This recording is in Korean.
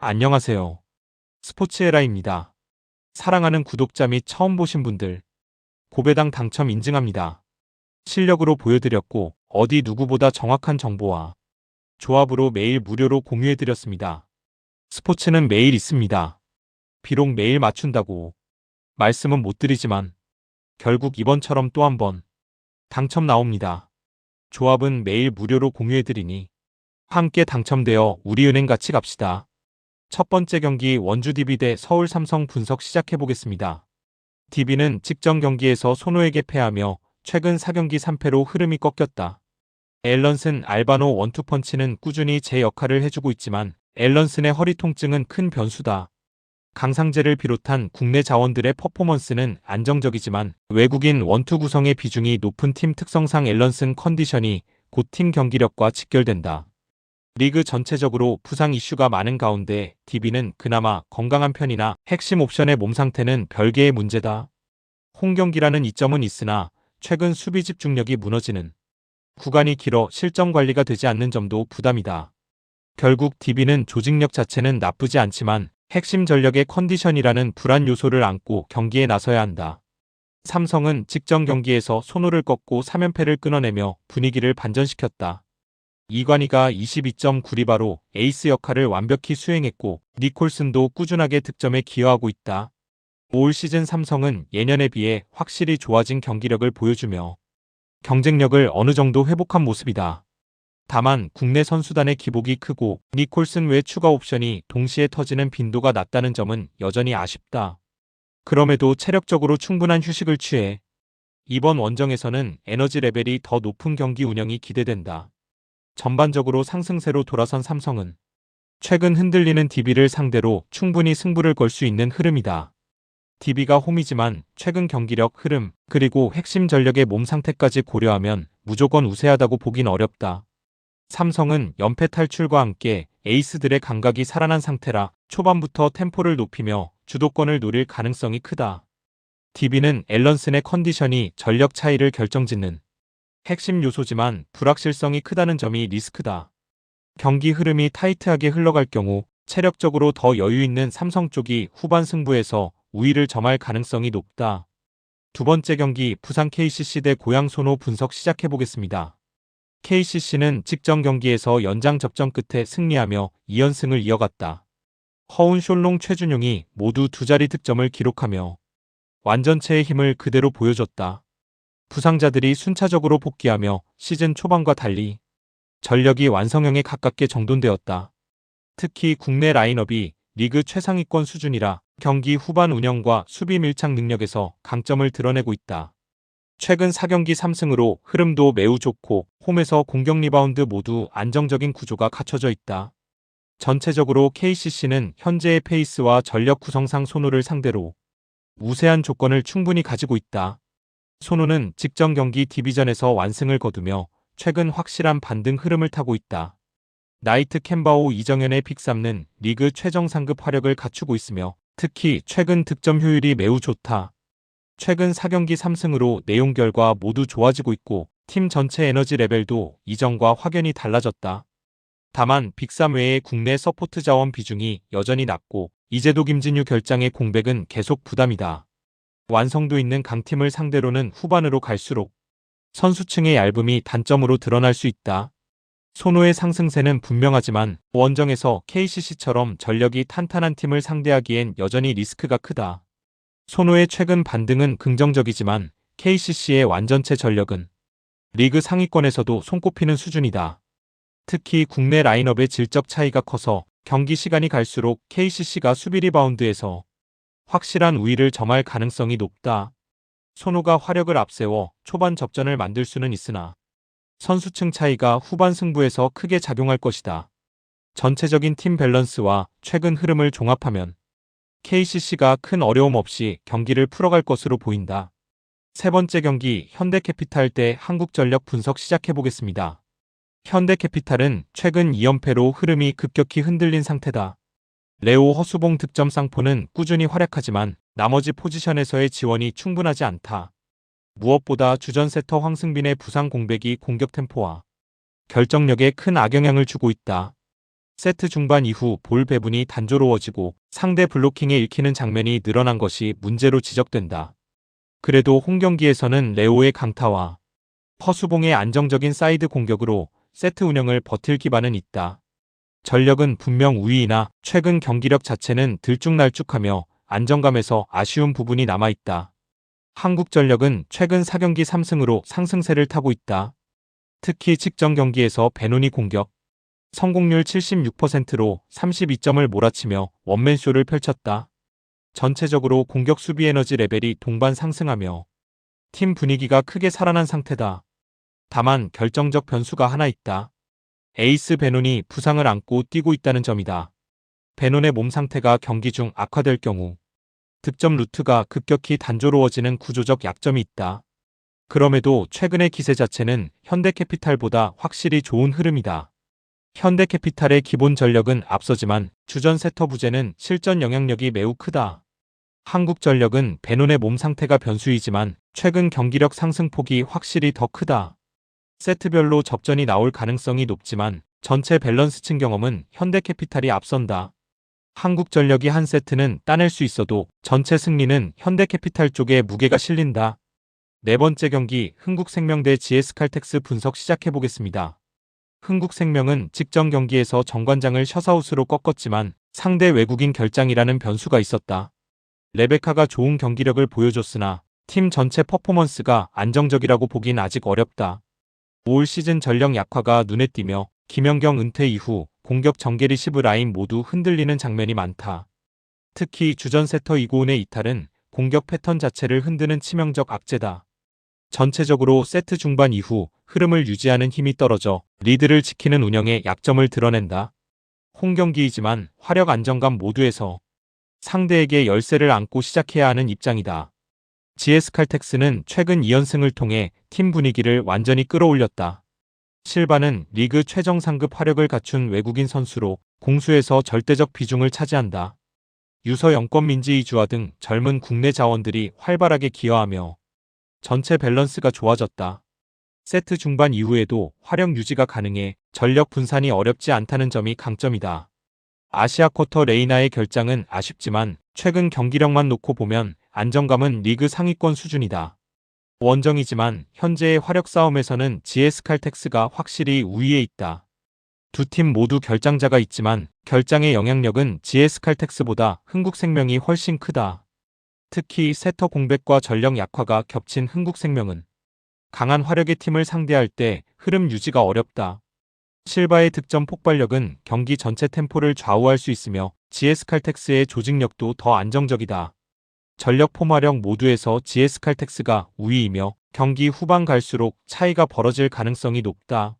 안녕하세요. 스포츠에라입니다. 사랑하는 구독자 및 처음 보신 분들, 고배당 당첨 인증합니다. 실력으로 보여드렸고 어디 누구보다 정확한 정보와 조합으로 매일 무료로 공유해드렸습니다. 스포츠는 매일 있습니다. 비록 매일 맞춘다고 말씀은 못 드리지만 결국 이번처럼 또 한 번 당첨 나옵니다. 조합은 매일 무료로 공유해드리니 함께 당첨되어 우리은행 같이 갑시다. 첫 번째 경기 원주 DB 대 서울 삼성 분석 시작해보겠습니다. DB는 직전 경기에서 손호에게 패하며 최근 4경기 3패로 흐름이 꺾였다. 앨런슨 알바노 원투펀치는 꾸준히 제 역할을 해주고 있지만 앨런슨의 허리 통증은 큰 변수다. 강상재를 비롯한 국내 자원들의 퍼포먼스는 안정적이지만 외국인 원투 구성의 비중이 높은 팀 특성상 앨런슨 컨디션이 곧 팀 경기력과 직결된다. 리그 전체적으로 부상 이슈가 많은 가운데 DB는 그나마 건강한 편이나 핵심 옵션의 몸 상태는 별개의 문제다. 홈경기라는 이점은 있으나 최근 수비 집중력이 무너지는 구간이 길어 실점 관리가 되지 않는 점도 부담이다. 결국 DB는 조직력 자체는 나쁘지 않지만 핵심 전력의 컨디션이라는 불안 요소를 안고 경기에 나서야 한다. 삼성은 직전 경기에서 손호를 꺾고 3연패를 끊어내며 분위기를 반전시켰다. 이관희가 22.9리바로 에이스 역할을 완벽히 수행했고 니콜슨도 꾸준하게 득점에 기여하고 있다. 올 시즌 삼성은 예년에 비해 확실히 좋아진 경기력을 보여주며 경쟁력을 어느 정도 회복한 모습이다. 다만 국내 선수단의 기복이 크고 니콜슨 외 추가 옵션이 동시에 터지는 빈도가 낮다는 점은 여전히 아쉽다. 그럼에도 체력적으로 충분한 휴식을 취해 이번 원정에서는 에너지 레벨이 더 높은 경기 운영이 기대된다. 전반적으로 상승세로 돌아선 삼성은 최근 흔들리는 DB를 상대로 충분히 승부를 걸 수 있는 흐름이다. DB가 홈이지만 최근 경기력 흐름 그리고 핵심 전력의 몸 상태까지 고려하면 무조건 우세하다고 보긴 어렵다. 삼성은 연패 탈출과 함께 에이스들의 감각이 살아난 상태라 초반부터 템포를 높이며 주도권을 노릴 가능성이 크다. DB는 앨런슨의 컨디션이 전력 차이를 결정짓는 핵심 요소지만 불확실성이 크다는 점이 리스크다. 경기 흐름이 타이트하게 흘러갈 경우 체력적으로 더 여유 있는 삼성 쪽이 후반 승부에서 우위를 점할 가능성이 높다. 두 번째 경기 부산 KCC 대 고양 손호 분석 시작해보겠습니다. KCC는 직전 경기에서 연장 접전 끝에 승리하며 2연승을 이어갔다. 허운 숄롱 최준용이 모두 두 자리 득점을 기록하며 완전체의 힘을 그대로 보여줬다. 부상자들이 순차적으로 복귀하며 시즌 초반과 달리 전력이 완성형에 가깝게 정돈되었다. 특히 국내 라인업이 리그 최상위권 수준이라 경기 후반 운영과 수비 밀착 능력에서 강점을 드러내고 있다. 최근 4경기 3승으로 흐름도 매우 좋고 홈에서 공격 리바운드 모두 안정적인 구조가 갖춰져 있다. 전체적으로 KCC는 현재의 페이스와 전력 구성상 손호를 상대로 우세한 조건을 충분히 가지고 있다. 손호는 직전 경기 DB전에서 완승을 거두며 최근 확실한 반등 흐름을 타고 있다. 나이트 캔바오 이정현의 픽3는 리그 최정 상급 화력을 갖추고 있으며 특히 최근 득점 효율이 매우 좋다. 최근 4경기 3승으로 내용 결과 모두 좋아지고 있고 팀 전체 에너지 레벨도 이전과 확연히 달라졌다. 다만 빅3 외의 국내 서포트 자원 비중이 여전히 낮고 이재도 김진유 결장의 공백은 계속 부담이다. 완성도 있는 강팀을 상대로는 후반으로 갈수록 선수층의 얇음이 단점으로 드러날 수 있다. 손호의 상승세는 분명하지만 원정에서 KCC처럼 전력이 탄탄한 팀을 상대하기엔 여전히 리스크가 크다. 손호의 최근 반등은 긍정적이지만 KCC의 완전체 전력은 리그 상위권에서도 손꼽히는 수준이다. 특히 국내 라인업의 질적 차이가 커서 경기 시간이 갈수록 KCC가 수비 리바운드에서 확실한 우위를 점할 가능성이 높다. 손호가 화력을 앞세워 초반 접전을 만들 수는 있으나 선수층 차이가 후반 승부에서 크게 작용할 것이다. 전체적인 팀 밸런스와 최근 흐름을 종합하면 KCC가 큰 어려움 없이 경기를 풀어갈 것으로 보인다. 세 번째 경기 현대캐피탈 대 한국전력 분석 시작해보겠습니다. 현대캐피탈은 최근 2연패로 흐름이 급격히 흔들린 상태다. 레오 허수봉 득점 쌍포는 꾸준히 활약하지만 나머지 포지션에서의 지원이 충분하지 않다. 무엇보다 주전 세터 황승빈의 부상 공백이 공격 템포와 결정력에 큰 악영향을 주고 있다. 세트 중반 이후 볼 배분이 단조로워지고 상대 블로킹에 읽히는 장면이 늘어난 것이 문제로 지적된다. 그래도 홈 경기에서는 레오의 강타와 허수봉의 안정적인 사이드 공격으로 세트 운영을 버틸 기반은 있다. 전력은 분명 우위이나 최근 경기력 자체는 들쭉날쭉하며 안정감에서 아쉬운 부분이 남아있다. 한국전력은 최근 4경기 3승으로 상승세를 타고 있다. 특히 직전 경기에서 베논이 공격 성공률 76%로 32점을 몰아치며 원맨쇼를 펼쳤다. 전체적으로 공격 수비 에너지 레벨이 동반 상승하며 팀 분위기가 크게 살아난 상태다. 다만 결정적 변수가 하나 있다. 에이스 베논이 부상을 안고 뛰고 있다는 점이다. 베논의 몸 상태가 경기 중 악화될 경우 득점 루트가 급격히 단조로워지는 구조적 약점이 있다. 그럼에도 최근의 기세 자체는 현대캐피탈보다 확실히 좋은 흐름이다. 현대캐피탈의 기본 전력은 앞서지만 주전 세터 부재는 실전 영향력이 매우 크다. 한국전력은 베논의 몸 상태가 변수이지만 최근 경기력 상승폭이 확실히 더 크다. 세트별로 접전이 나올 가능성이 높지만 전체 밸런스층 경험은 현대캐피탈이 앞선다. 한국전력이 한 세트는 따낼 수 있어도 전체 승리는 현대캐피탈 쪽에 무게가 실린다. 네 번째 경기 흥국생명 대 GS칼텍스 분석 시작해보겠습니다. 흥국생명은 직전 경기에서 정관장을 셔사웃으로 꺾었지만 상대 외국인 결장이라는 변수가 있었다. 레베카가 좋은 경기력을 보여줬으나 팀 전체 퍼포먼스가 안정적이라고 보긴 아직 어렵다. 올 시즌 전력 약화가 눈에 띄며 김연경 은퇴 이후 공격 전개 리시브 라인 모두 흔들리는 장면이 많다. 특히 주전 세터 이고은의 이탈은 공격 패턴 자체를 흔드는 치명적 악재다. 전체적으로 세트 중반 이후 흐름을 유지하는 힘이 떨어져 리드를 지키는 운영에 약점을 드러낸다. 홈 경기이지만 화력 안정감 모두에서 상대에게 열세를 안고 시작해야 하는 입장이다. GS칼텍스는 최근 2연승을 통해 팀 분위기를 완전히 끌어올렸다. 실바는 리그 최정 상급 화력을 갖춘 외국인 선수로 공수에서 절대적 비중을 차지한다. 유서 영권 민지 이주아 등 젊은 국내 자원들이 활발하게 기여하며 전체 밸런스가 좋아졌다. 세트 중반 이후에도 화력 유지가 가능해 전력 분산이 어렵지 않다는 점이 강점이다. 아시아 쿼터 레이나의 결장은 아쉽지만 최근 경기력만 놓고 보면 안정감은 리그 상위권 수준이다. 원정이지만 현재의 화력 싸움에서는 GS칼텍스가 확실히 우위에 있다. 두 팀 모두 결장자가 있지만 결장의 영향력은 GS칼텍스보다 흥국생명이 훨씬 크다. 특히 세터 공백과 전력 약화가 겹친 흥국생명은 강한 화력의 팀을 상대할 때 흐름 유지가 어렵다. 실바의 득점 폭발력은 경기 전체 템포를 좌우할 수 있으며 GS칼텍스의 조직력도 더 안정적이다. 전력 포마력 모두에서 GS칼텍스가 우위이며 경기 후반 갈수록 차이가 벌어질 가능성이 높다.